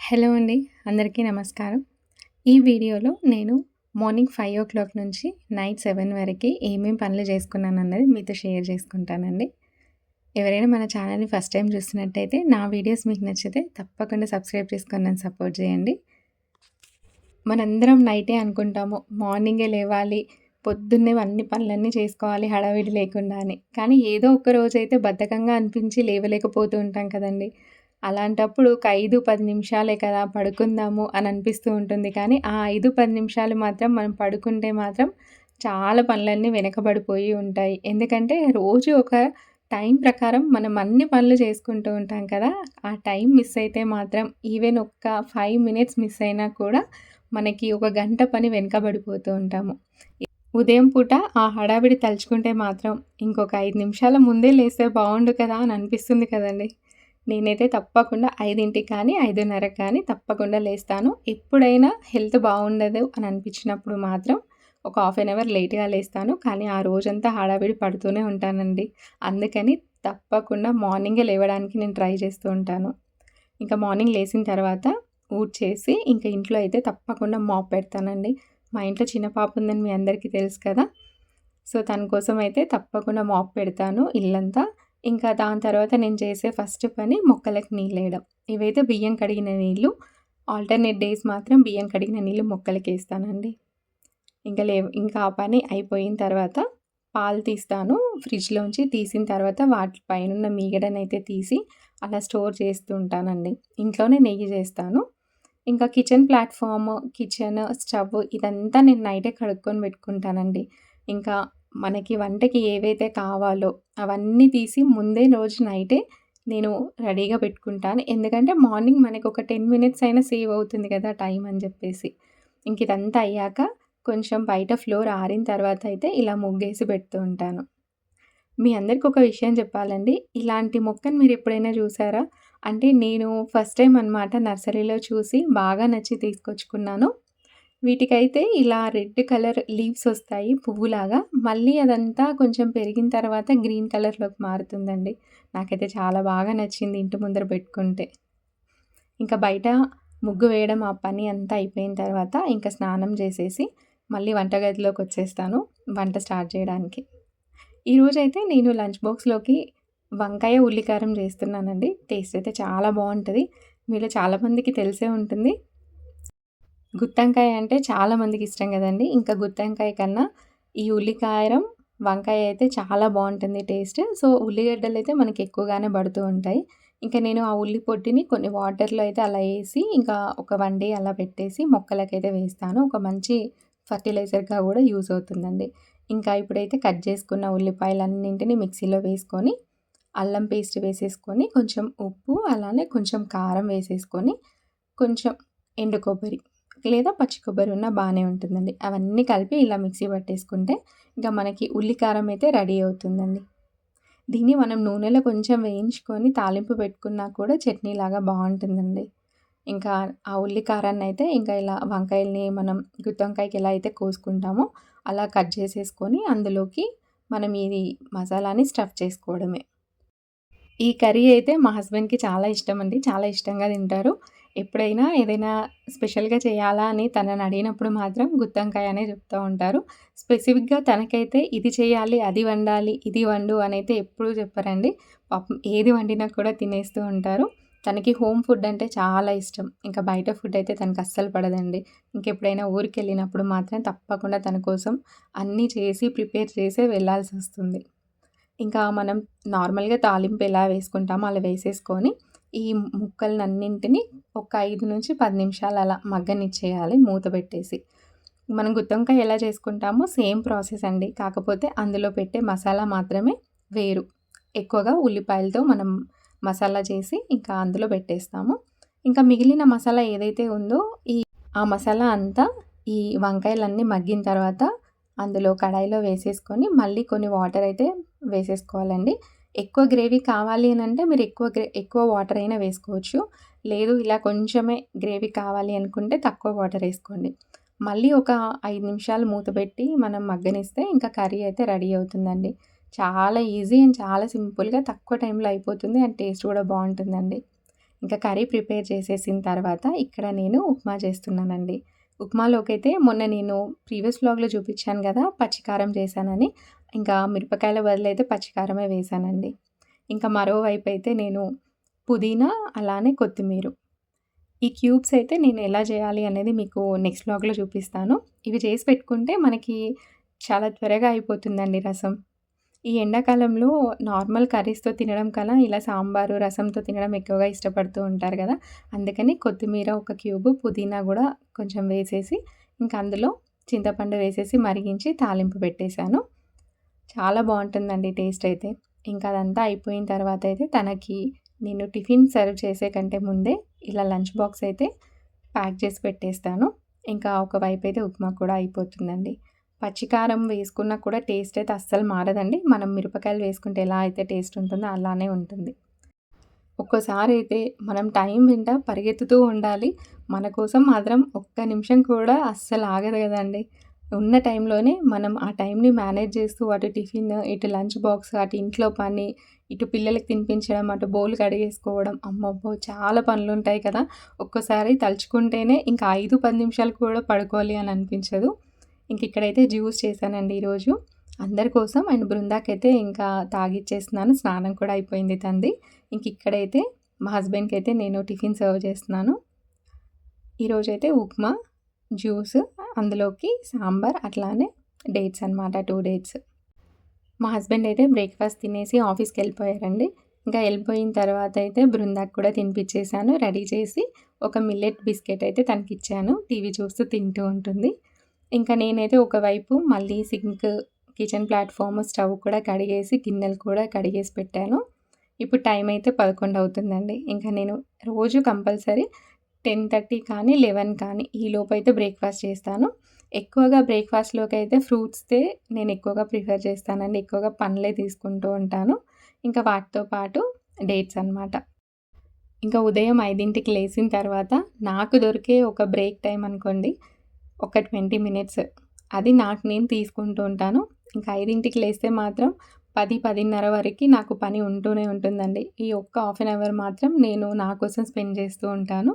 Hello అండి. అందరికీ నమస్కారం. ఈ వీడియోలో నేను మార్నింగ్ 5:00 నుంచి నైట్ 7 వరకి ఏమేం పనులు చేసుకున్నానన్నది మీతో షేర్ చేసుకుంటానండి. ఎవరైనా మన ఛానల్‌ని ఫస్ట్ టైమ్ చూస్తున్నట్టయితే నా వీడియోస్ మీకు నచ్చితే తప్పకుండా సబ్స్క్రైబ్ చేసుకొని నన్ను సపోర్ట్ చేయండి. మనందరం నైటే అనుకుంటాము మార్నింగే లేవాలి, పొద్దున్నే అన్ని పనులన్నీ చేసుకోవాలి హడావిడి లేకుండా అని. కానీ ఏదో ఒక రోజైతే బద్ధకంగా అనిపించి లేవలేకపోతూ ఉంటాం కదండీ! అలాంటప్పుడు ఒక 5, 10 నిమిషాలే కదా పడుకుందాము అని అనిపిస్తూ ఉంటుంది. కానీ ఆ 5, 10 నిమిషాలు మాత్రం మనం పడుకుంటే మాత్రం చాలా పనులన్నీ వెనకబడిపోయి ఉంటాయి. ఎందుకంటే రోజు ఒక టైం ప్రకారం మనం అన్ని పనులు చేసుకుంటూ ఉంటాం కదా! ఆ టైం మిస్ అయితే మాత్రం ఈవెన్ ఒక్క 5 మినిట్స్ మిస్ అయినా కూడా మనకి ఒక గంట పని వెనకబడిపోతూ ఉంటాము. ఉదయం పూట ఆ హడావిడి తలుచుకుంటే మాత్రం ఇంకొక 5 నిమిషాల ముందే లేస్తే బావుండు కదా అని అనిపిస్తుంది కదండీ! నేనైతే తప్పకుండా 5కి కానీ, 5:30కి కానీ తప్పకుండా లేస్తాను. ఎప్పుడైనా హెల్త్ బావుండదు అని అనిపించినప్పుడు మాత్రం ఒక హాఫ్ ఎన్ అవర్ లేట్‌గా లేస్తాను. కానీ ఆ రోజంతా హడావిడి పడుతూనే ఉంటానండి. అందుకని తప్పకుండా మార్నింగే లేవడానికి నేను ట్రై చేస్తూ ఉంటాను. ఇంకా మార్నింగ్ లేసిన తర్వాత ఊడ్చేసి ఇంక ఇంట్లో అయితే తప్పకుండా మాప్ పెడతానండి. మా ఇంట్లో చిన్న పాప ఉందని మీ అందరికీ తెలుసు కదా! సో, తన కోసం అయితే తప్పకుండా మాప్ పెడతాను ఇల్లంతా. ఇంకా దాని తర్వాత నేను చేసే ఫస్ట్ పని మొక్కలకి నీళ్ళేయడం. ఇవైతే బియ్యం కడిగిన నీళ్ళు. ఆల్టర్‌నేట్ డేస్ మాత్రం బియ్యం కడిగిన నీళ్ళు మొక్కలకేస్తానండి. ఇంకా ఆ పని అయిపోయిన తర్వాత పాలు తీస్తాను. ఫ్రిడ్జ్‌లోంచి తీసిన తర్వాత వాటి పైనున్న మీగడనైతే తీసి అలా స్టోర్ చేస్తూ ఉంటానండి. ఇంట్లోనే నెయ్యి చేస్తాను. ఇంకా కిచెన్ ప్లాట్‌ఫార్మ్, కిచెన్, స్టవ్ ఇదంతా నేను నైటే కడుక్కొని పెట్టుకుంటానండి. ఇంకా మనకి వంటకి ఏవైతే కావాలో అవన్నీ తీసి ముందే రోజు నైటే నేను రెడీగా పెట్టుకుంటాను. ఎందుకంటే మార్నింగ్ మనకొక 10 మినిట్స్ అయినా సేవ్ అవుతుంది కదా టైం అని చెప్పేసి. ఇంక ఇదంతా అయ్యాక కొంచెం బయట ఫ్లోర్ ఆరిన తర్వాత అయితే ఇలా ముగ్గేసి పెడుతూ ఉంటాను. మీ అందరికి ఒక విషయం చెప్పాలండి. ఇలాంటి మొక్కని మీరెప్పుడైనా చూసారా? అంటే నేను ఫస్ట్ టైమ్ అనమాట నర్సరీలో చూసి బాగా నచ్చి తీసుకొచ్చుకున్నాను. వీటికైతే ఇలా రెడ్ కలర్ లీవ్స్ ఒస్తాయి పువ్వులాగా. మళ్ళీ అదంతా కొంచెం పెరిగిన తర్వాత గ్రీన్ కలర్‌లోకి మారుతుందండి. నాకైతే చాలా బాగా నచ్చింది ఇంటి ముందర పెట్టుకుంటే. ఇంకా బయట ముగ్గు వేయడం ఆ పని అంతా అయిపోయిన తర్వాత ఇంకా స్నానం చేసేసి మళ్ళీ వంటగదిలోకొచ్చేస్తాను వంట స్టార్ట్ చేయడానికి. ఈరోజైతే నేను లంచ్ బాక్స్‌లోకి వంకాయ, ఉల్లికారం చేస్తున్నానండి. టేస్ట్ అయితే చాలా బావుంటది. మీలో చాలామందికి తెలిసే ఉంటుంది. గుత్తొంకాయ అంటే చాలా మందికి ఇష్టం గదండీ! ఇంకా గుత్తొంకాయ కన్నా ఈ ఉల్లికారం, వంకాయ అయితే చాలా బావుంటుంది టేస్ట్. సో, ఉల్లిగడ్డలైతే మనకి ఎక్కువగానే పడుతూ ఉంటాయి. ఇంకా నేను ఆ ఉల్లి పొట్టుని కొన్ని వాటర్‌లో అయితే అలా ఏసి ఇంకా ఒక 1 డే అలా పెట్టేసి మొక్కలకైతే వేస్తాను. ఒక మంచి ఫర్టిలైజర్‌గా గూడా యూజ్ అవుతుందండి. ఇంకా ఇప్పుడైతే కట్ చేసుకున్న ఉల్లిపాయలన్నింటిని మిక్సీలో వేసుకొని, అల్లం పేస్ట్ వేసేసుకొని, కొంచెం ఉప్పు, అలానే కొంచెం కారం వేసేసుకొని, కొంచెం ఎండు కొబ్బరి లేదా పచ్చి కొబ్బరి ఉన్నా బానే ఉంటుందండి. అవన్నీ కలిపి ఇలా మిక్సీ పట్టేసుకుంటే, ఇంక మనకి ఉల్లి కారం అయితే రెడీ అవుతుందండి. దీన్ని మనం నూనెలో కొంచెం వేయించుకొని తాలింపు పెట్టుకున్నా కూడా చట్నీలాగా బావుంటుందండి. ఇంకా ఆ ఉల్లి కారాన్నయితే ఇంకా ఇలా వంకాయల్ని మనం గుత్తొంకాయకి ఎలా అయితే కోసుకుంటామో అలా కట్ చేసేసుకొని అందులోకి మనం ఇది మసాలాని స్టఫ్ చేసుకోవడమే. ఈ కర్రీ అయితే మా హస్బెండ్‌కి చాలా ఇష్టమండి. చాలా ఇష్టంగా తింటారు. ఎప్పుడైనా ఏదైనా స్పెషల్‌గా చేయాలా అని తనని అడిగినప్పుడు మాత్రం గుత్తొంకాయ అనే చెప్తూ ఉంటారు. స్పెసిఫిక్‌గా తనకైతే ఇది చేయాలి, అది వండాలి, ఇది వండు అనైతే ఎప్పుడూ చెప్పరండి. పాపం ఏది వండినా కూడా తినేస్తూ ఉంటారు. తనకి హోమ్ ఫుడ్ అంటే చాలా ఇష్టం. ఇంకా బయట ఫుడ్ అయితే తనకి అస్సలు పడదండి. ఇంకెప్పుడైనా ఊరికెళ్ళినప్పుడు మాత్రం తప్పకుండా తన కోసం అన్నీ చేసి ప్రిపేర్ చేసే వెళ్ళాల్సొస్తుంది. ఇంకా మనం నార్మల్‌గా తాలింపు ఎలా వేసుకుంటామో అలా వేసేసుకొని, ఈ ముక్కలనన్నింటిని ఒక 5-10 నిమిషాలు అలా మగ్గనిచ్చేయాలి మూత పెట్టేసి. మనం గుత్తొంకాయ ఎలా చేసుకుంటామో సేమ్ ప్రాసెస్ అండి. కాకపోతే అందులో పెట్టే మసాలా మాత్రమే వేరు. ఎక్కువగా ఉల్లిపాయలతో మనం మసాలా చేసి ఇంకా అందులో పెట్టేస్తాము. ఇంకా మిగిలిన మసాలా ఏదైతే ఉందో ఈ ఆ మసాలా అంతా ఈ వంకాయలన్నీ మగ్గిన తర్వాత అందులో కడాయిలో వేసేసుకొని మళ్ళీ కొన్ని వాటర్ అయితే వేసేసుకోవాలండి. ఎక్కువ గ్రేవీ కావాలి అనంటే మీరు ఎక్కువ వాటర్ అయినా వేసుకోవచ్చు. లేదు ఇలా కొంచెమే గ్రేవీ కావాలి అనుకుంటే తక్కువ వాటర్ ఏసుకోండి. మళ్ళీ ఒక 5 నిమిషాలు మూత పెట్టి మనం మగ్గనిస్తే ఇంకా కర్రీ అయితే రెడీ అవుతుందండి. చాలా ఈజీ అండ్ చాలా సింపుల్‌గా తక్కువ టైంలో అయిపోతుంది. అండ్ టేస్ట్ కూడా బావుంటుందండి. ఇంకా కర్రీ ప్రిపేర్ చేసేసిన తర్వాత ఇక్కడ నేను ఉప్మా చేస్తున్నానండి. ఉప్మాలోకైతే మొన్న నేను ప్రీవియస్ వ్లాగ్‌లో చూపించాను కదా! పచ్చికారం చేశానని. ఇంకా మిరపకాయల బదులైతే పచ్చికారమే వేశానండి. ఇంకా మరోవైపు అయితే నేను పుదీనా అలానే కొత్తిమీర ఈ క్యూబ్స్ అయితే నేను ఎలా చేయాలి అనేది మీకు నెక్స్ట్ వ్లాగ్‌లో చూపిస్తాను. ఇవి చేసి పెట్టుకుంటే మనకి చాలా త్వరగా అయిపోతుందండి రసం. ఈ ఎండాకాలంలో నార్మల్ కర్రీస్‌తో తినడం కన్నా ఇలా సాంబారు, రసంతో తినడం ఎక్కువగా ఇష్టపడుతూ ఉంటారు కదా! అందుకని కొత్తిమీర ఒక క్యూబు, పుదీనా గూడా కొంచెం వేసేసి, ఇంక అందులో చింతపండు వేసేసి మరిగించి తాలింపు పెట్టేశాను. చాలా బావుంటుందండి టేస్ట్ అయితే. ఇంకా అదంతా అయిపోయిన తర్వాత అయితే తనకి నేను టిఫిన్ సర్వ్ చేసే కంటే ముందే ఇలా లంచ్ బాక్స్ అయితే ప్యాక్ చేసి పెట్టేస్తాను. ఇంకా ఒకవైపు అయితే ఉప్మా కూడా అయిపోతుందండి. పచ్చికారం వేసుకున్నా కూడా టేస్ట్ అయితే అస్సలు మారదండి. మనం మిరపకాయలు వేసుకుంటే ఎలా అయితే టేస్ట్ ఉంటుందో అలానే ఉంటుంది. ఒక్కోసారైతే మనం టైం వెంట పరిగెత్తుతూ ఉండాలి. మన కోసం మాత్రం ఒక్క నిమిషం కూడా అస్సలు ఆగదు గదండీ! ఉన్న టైంలోనే మనం ఆ టైంని మేనేజ్ చేస్తూ అటు టిఫిన్, ఇటు లంచ్ బాక్స్, అటు ఇంట్లో పని, ఇటు పిల్లలకి తినిపించడం, అటు బౌల్ కడిగేసుకోవడం అమ్మబ్బో! చాలా పనులుంటాయి కదా! ఒక్కోసారి తలుచుకుంటేనే ఇంకా 5, 10 నిమిషాలు కూడా పడుకోవాలి అని అనిపించదు. ఇంక ఇక్కడైతే జ్యూస్ చేశానండి ఈరోజు. అందరి కోసం అండ్ బృందాకైతే ఇంకా తాగిచ్చేస్తున్నాను. స్నానం కూడా అయిపోయింది తనది. ఇంక ఇక్కడైతే మా హస్బెండ్‌కైతే నేను టిఫిన్ సర్వ్ చేస్తున్నాను. ఈరోజైతే ఉప్మా, జ్యూస్ అందులోకి సాంబార్ అట్లానే డేట్స్ అనమాట 2 డేట్స్. మా హస్బెండ్ అయితే బ్రేక్‌ఫాస్ట్ తినేసి ఆఫీస్‌కెళ్ళిపోయారండి. ఇంకా వెళ్ళిపోయిన తర్వాత అయితే బృందాకి కూడా తినిపిచ్చేసాను. రెడీ చేసి ఒక మిల్లెట్ బిస్కెట్ అయితే తనకిచ్చాను. టీవీ చూస్తూ తింటూ ఉంటుంది. ఇంకా నేనైతే ఒకవైపు మళ్ళీ సింక్, కిచెన్ ప్లాట్‌ఫార్మ్, స్టవ్ కూడా కడిగేసి, గిన్నెలు కూడా కడిగేసి పెట్టాను. ఇప్పుడు టైం అయితే 11 అవుతుందండి. ఇంకా నేను రోజు కంపల్సరీ 10:30 కానీ, 11 కానీ ఈ లోపైతే బ్రేక్‌ఫాస్ట్ చేస్తాను. ఎక్కువగా బ్రేక్‌ఫాస్ట్‌లోకైతే ఫ్రూట్సే నేను ఎక్కువగా ప్రిఫర్ చేస్తానండి. ఎక్కువగా పండ్లే తీసుకుంటూ ఉంటాను. ఇంకా వాటితో పాటు డేట్స్ అనమాట. ఇంకా ఉదయం 5కి లేసిన తర్వాత నాకు దొరికే ఒక బ్రేక్ టైం అనుకోండి. ఒక 20 మినిట్స్. అది నాకు నేను తీసుకుంటూ ఉంటాను. ఇంకా 5కి లేస్తే మాత్రం 10, 10:30 వరకి నాకు పని ఉంటూనే ఉంటుందండి. ఈ ఒక్క హాఫ్ అన్ అవర్ మాత్రం నేను నా కోసం స్పెండ్ చేస్తూ ఉంటాను.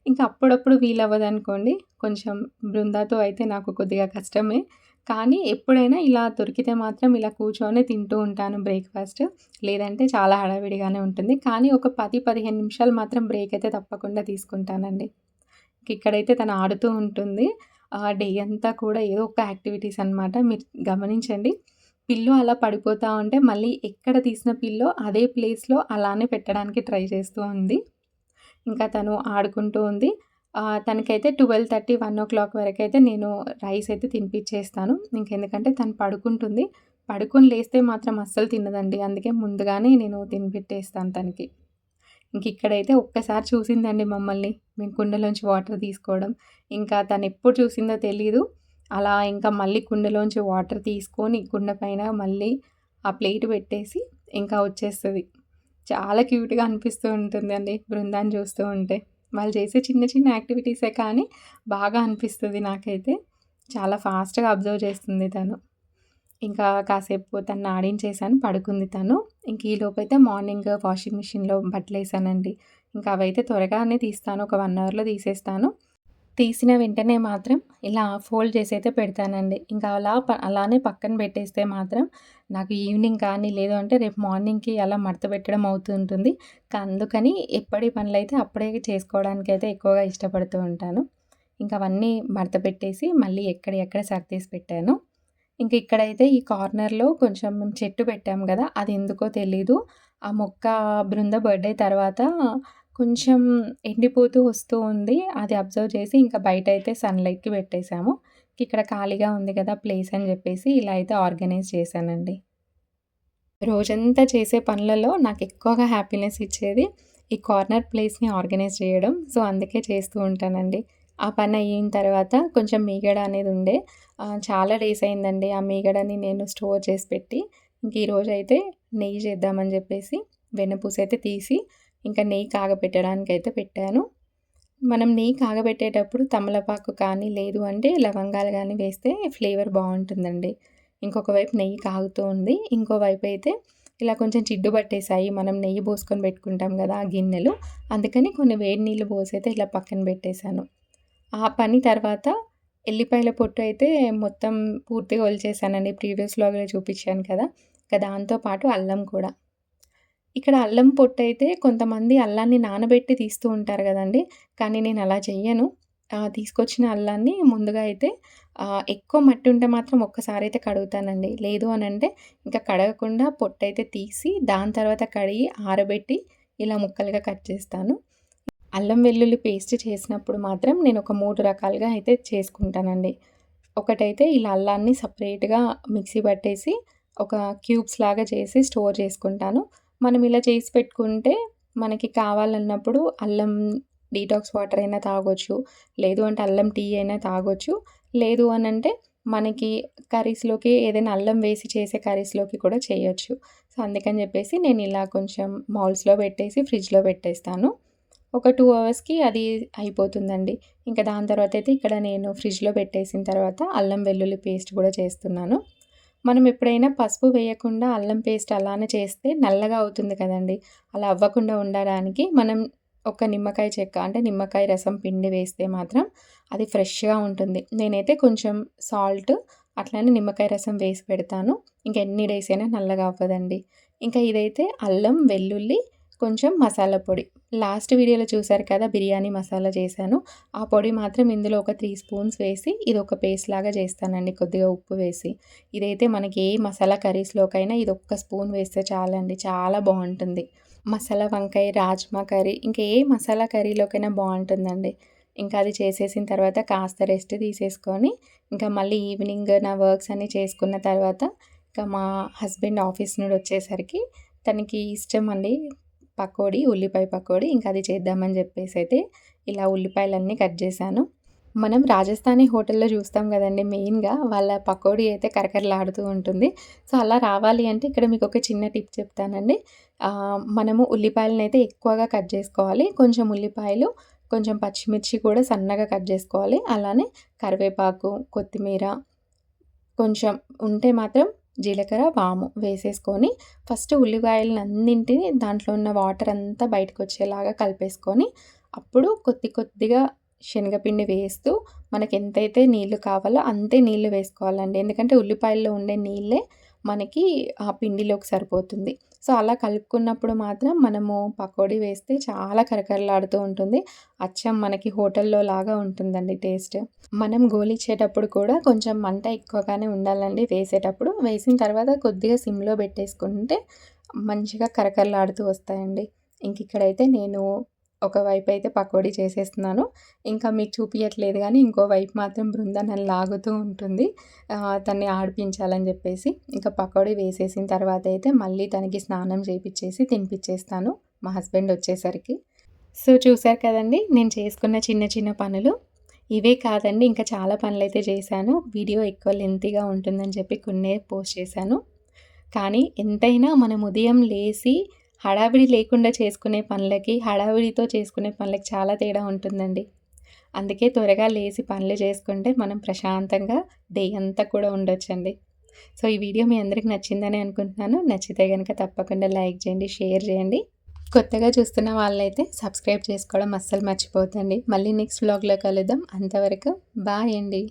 ఇంకా అప్పుడప్పుడు వీలవ్వదనుకోండి, కొంచెం బృందాతో అయితే నాకు కొద్దిగా కష్టమే. కానీ ఎప్పుడైనా ఇలా దొరికితే మాత్రం ఇలా కూర్చొని తింటూ ఉంటాను బ్రేక్‌ఫాస్ట్. లేదంటే చాలా హడావిడిగానే ఉంటుంది. కానీ ఒక 10, 15 నిమిషాలు మాత్రం బ్రేక్ అయితే తప్పకుండా తీసుకుంటానండి. ఇక్కడైతే తను ఆడుతూ ఉంటుంది. డే అంతా కూడా ఏదో ఒక యాక్టివిటీస్ అనమాట. మీరు గమనించండి. పిల్లో అలా పడిపోతా ఉంటే మళ్ళీ ఎక్కడ తీసిన పిల్లో అదే ప్లేస్‌లో అలానే పెట్టడానికి ట్రై చేస్తూ ఉంది. ఇంకా తను ఆడుకుంటూ ఉంది. తనకైతే 12:30, 1:00 వరకైతే నేను రైస్ అయితే తినిపిచ్చేస్తాను. ఇంకెందుకంటే తను పడుకుంటుంది. పడుకొని లేస్తే మాత్రం అస్సలు తినదండి. అందుకే ముందుగానే నేను తినిపెట్టేస్తాను తనకి. ఇంకిక్కడైతే ఒక్కసారి చూసిందండి మమ్మల్ని. మేము కుండలోంచి వాటర్ తీసుకోవడం. ఇంకా తనెప్పుడు చూసిందో తెలీదు. అలా ఇంకా మళ్ళీ కుండలోంచి వాటర్ తీసుకొని కుండ పైన మళ్ళీ ఆ ప్లేట్ పెట్టేసి ఇంకా వచ్చేస్తది. చాలా క్యూట్‌గా అనిపిస్తూ ఉంటుందండి బృందాన్ని చూస్తూ ఉంటే. వాళ్ళు చేసే చిన్న చిన్న యాక్టివిటీసే కానీ బాగా అనిపిస్తది నాకైతే. చాలా ఫాస్ట్‌గా అబ్జర్వ్ చేస్తుంది తను. ఇంకా కాసేపు తనని ఆడించేసాను. పడుకుంది తను. ఇంక ఈలోపైతే మార్నింగ్ వాషింగ్ మిషన్‌లో బట్టలేసానండి. ఇంకా అవైతే త్వరగానే తీస్తాను. ఒక 1 అవర్‌లో తీసేస్తాను. తీసిన వెంటనే మాత్రం ఇలా ఫోల్డ్ చేసైతే పెడతానండి. ఇంకా అలానే పక్కన పెట్టేస్తే మాత్రం నాకు ఈవినింగ్ కానీ, లేదు అంటే రేపు మార్నింగ్‌కి అలా మడత పెట్టడం అవుతూ ఉంటుంది. అందుకని ఎప్పటి పనులైతే అప్పుడే చేసుకోవడానికైతే ఎక్కువగా ఇష్టపడుతూ ఉంటాను. ఇంక అవన్నీ మడత పెట్టేసి మళ్ళీ ఎక్కడియక్కడ సర్దేసి పెట్టాను. ఇంక ఇక్కడైతే ఈ కార్నర్‌లో కొంచెం మేము చెట్టు పెట్టాం గదా! అది ఎందుకో తెలీదు. ఆ మొక్క బృంద బర్త్‌డే తర్వాత కొంచెం ఎండిపోతూ వస్తూ ఉంది. అది అబ్జర్వ్ చేసి ఇంకా బయటైతే సన్‌లైట్‌కి పెట్టేసాము. ఇక్కడ ఖాళీగా ఉంది కదా ప్లేస్ అని జెప్పేసి ఇలా అయితే ఆర్గనైజ్ చేశానండి. రోజంతా చేసే పనులలో నాకెక్కువగా హ్యాపీనెస్ ఇచ్చేది ఈ కార్నర్ ప్లేస్‌ని ఆర్గనైజ్ చేయడం. సో, అందుకే చేస్తూ ఉంటానండి. ఆ పని అయిన తర్వాత కొంచెం మీగడ అనేది ఉండే. చాలా డేస్ అయిందండి ఆ మీగడని నేను స్టోర్ చేసి పెట్టి. ఇంక ఈరోజైతే నెయ్యి చేద్దామని చెప్పేసి వెన్నపూస అయితే తీసి ఇంకా నెయ్యి కాగబెట్టడానికైతే పెట్టాను. మనం నెయ్యి కాగబెట్టేటప్పుడు తమలపాకు కానీ, లేదు అంటే లవంగాలు గానీ వేస్తే ఫ్లేవర్ బావుంటుందండి. ఇంకొక వైపు నెయ్యి కాగుతూ ఉంది. ఇంకో వైపు అయితే ఇలా కొంచెం జిడ్డు పట్టేసాయి. మనం నెయ్యి పోసుకొని పెట్టుకుంటాం కదా ఆ గిన్నెలు. అందుకని కొన్ని వేడి నీళ్ళు పోసైతే ఇలా పక్కన పెట్టేశాను. ఆ పని తర్వాత ఎల్లిపాయల పొట్టు అయితే మొత్తం పూర్తిగా ఒలిచేసానండి. ప్రీవియస్ వ్లాగ్‌లో చూపించాను కదా! ఇక దాంతో పాటు అల్లం కూడా. ఇక్కడ అల్లం పొట్టయితే కొంతమంది అల్లాన్ని నానబెట్టి తీస్తూ ఉంటారు గదండీ! కానీ నేను అలా చెయ్యను. తీసుకొచ్చిన అల్లాన్ని ముందుగా అయితే ఎక్కువ మట్టి ఉంటే మాత్రం ఒక్కసారైతే కడుగుతానండి. లేదు అనంటే ఇంకా కడగకుండా పొట్టయితే తీసి దాని తర్వాత కడిగి ఆరబెట్టి ఇలా ముక్కలుగా కట్ చేస్తాను. అల్లం వెల్లుల్లి పేస్ట్ చేసినప్పుడు మాత్రం నేను ఒక 3 రకాలుగా అయితే చేసుకుంటానండి. ఒకటైతే ఇలా అల్లాన్ని సెపరేట్‌గా మిక్సీ పట్టేసి ఒక క్యూబ్స్ లాగా చేసి స్టోర్ చేసుకుంటాను. మనం ఇలా చేసి పెట్టుకుంటే మనకి కావాలన్నప్పుడు అల్లం డీటాక్స్ వాటర్ అయినా తాగొచ్చు. లేదు అంటే అల్లం టీ అయినా తాగొచ్చు. లేదు అనంటే మనకి కర్రీస్‌లోకి ఏదైనా అల్లం వేసి చేసే కర్రీస్‌లోకి కూడా చేయొచ్చు. సో, అందుకని చెప్పేసి నేను ఇలా కొంచెం మౌల్స్‌లో పెట్టేసి ఫ్రిడ్జ్‌లో పెట్టేస్తాను. ఒక 2 అవర్స్‌కి అది అయిపోతుందండి. ఇంకా దాని తర్వాతయితే ఇక్కడ నేను ఫ్రిడ్జ్‌లో పెట్టేసిన తర్వాత అల్లం వెల్లుల్లి పేస్ట్ కూడా చేస్తున్నాను. మనం ఎప్పుడైనా పసుపు వేయకుండా అల్లం పేస్ట్ అలానే చేస్తే నల్లగా అవుతుంది కదండీ! అలా అవ్వకుండా ఉండడానికి మనం ఒక నిమ్మకాయ చెక్క అంటే నిమ్మకాయ రసం పిండి వేస్తే మాత్రం అది ఫ్రెష్‌గా ఉంటుంది. నేనైతే కొంచెం సాల్ట్ అట్లనే నిమ్మకాయ రసం వేసి పెడతాను. ఇంకా ఎన్ని డేస్ అయినా నల్లగా అవ్వదండి. ఇంకా ఇదైతే అల్లం, వెల్లుల్లి, కొంచెం మసాలా పొడి. లాస్ట్ వీడియోలో చూసారు కదా! బిర్యానీ మసాలా చేశాను. ఆ పొడి మాత్రం ఇందులో ఒక 3 స్పూన్స్ వేసి ఇదొక పేస్ట్ లాగా చేస్తానండి కొద్దిగా ఉప్పు వేసి. ఇదైతే మనకి ఏ మసాలా కర్రీస్‌లోకైనా ఇదొక్క స్పూన్ వేస్తే చాలండి. చాలా బావుంటుంది. మసాలా వంకాయ, రాజ్మా కర్రీ ఇంకా ఏ మసాలా కర్రీలోకైనా బావుంటుందండి. ఇంకా అది చేసేసిన తర్వాత కాస్త రెస్ట్ తీసేసుకొని, ఇంకా మళ్ళీ ఈవినింగ్ నా వర్క్స్ అన్నీ చేసుకున్న తర్వాత, ఇక మా హస్బెండ్ ఆఫీస్ నుండి వచ్చేసరికి తనకి ఇష్టం అండి పకోడీ, ఉల్లిపాయ పకోడీ. ఇంకా అది చేద్దామని చెప్పేసైతే ఇలా ఉల్లిపాయలన్నీ కట్ చేశాను. మనం రాజస్థానీ హోటల్‌లో చూస్తాం గదండీ! మెయిన్‌గా వాళ్ళ పకోడీ అయితే కరకరలాడుతూ ఉంటుంది. సో, అలా రావాలి అంటే ఇక్కడ మీకొక చిన్న టిప్ చెప్తానండి. మనము ఉల్లిపాయలనైతే ఎక్కువగా కట్ జేసుకోవాలి. కొంచెం ఉల్లిపాయలు, కొంచెం పచ్చిమిర్చి కూడా సన్నగా కట్ జేసుకోవాలి. అలానే కరివేపాకు, కొత్తిమీర కొంచెం ఉంటే మాత్రం జీలకర్ర, వాము వేసేసుకొని ఫస్ట్ ఉల్లిపాయలనన్నింటిని దాంట్లో ఉన్న వాటర్ అంతా బయటకొచ్చేలాగా కలిపేసుకొని, అప్పుడు కొద్ది కొద్దిగా శనగపిండి వేస్తూ మనకెంతైతే నీళ్లు కావాలో అంతే నీళ్లు వేసుకోవాలండి. ఎందుకంటే ఉల్లిపాయల్లో ఉండే నీళ్ళే మనకి ఆ పిండిలోకి సరిపోతుంది. సో, అలా కలుపుకున్నప్పుడు మాత్రం మనము పకోడీ వేస్తే చాలా కరకరలాడుతూ ఉంటుంది. అచ్చం మనకి హోటల్‌లో లాగా ఉంటుందండి టేస్ట్. మనం గోలిచ్చేటప్పుడు కూడా కొంచెం మంట ఎక్కువగానే ఉండాలండి వేసేటప్పుడు. వేసిన తర్వాత కొద్దిగా సిమ్‌లో పెట్టేసుకుంటే మంచిగా కరకరలాడుతూ వస్తాయండి. ఇంకిక్కడైతే నేను ఒకవైపయితే పకోడీ చేసేస్తున్నాను. ఇంకా మీకు చూపియట్లేదు గానీ, ఇంకో వైపు మాత్రం బృంద నన్ను లాగుతూ ఉంటుంది. తన్ని ఆడిపించాలని జెప్పేసి. ఇంకా పకోడీ వేసేసిన తర్వాతయితే మళ్ళీ తనకి స్నానం చేపిచ్చేసి తినిపిచ్చేస్తాను మా హస్బెండ్ వచ్చేసరికి. సో, చూసారు కదండీ! నేను చేసుకున్న చిన్న చిన్న పనులు. ఇవే కాదండి ఇంకా చాలా పనులైతే చేశాను. వీడియో ఎక్కువ లెంతీగా ఉంటుందని చెప్పి కొన్నే పోస్ట్ చేశాను. కానీ ఎంతైనా మనం ఉదయం లేసి హడావిడి లేకుండా చేసుకునే పనులకి, హడావిడితో చేసుకునే పనులకి చాలా తేడా ఉంటుందండి. అందుకే త్వరగా లేసి పనులు చేసుకుంటే మనం ప్రశాంతంగా డే అంతా కూడా ఉండొచ్చండి. సో, ఈ వీడియో మీ అందరికి నచ్చిందని అనుకుంటున్నాను. నచ్చితే గనుక తప్పకుండా లైక్ చేయండి, షేర్ చేయండి. కొత్తగా చూస్తున్న వాళ్ళైతే సబ్స్క్రైబ్ చేసుకోవడం అస్సలు మర్చిపోవద్దండి. మళ్ళీ నెక్స్ట్ వ్లాగ్‌లో కలుద్దాం. అంతవరకు బాయ్ అండి.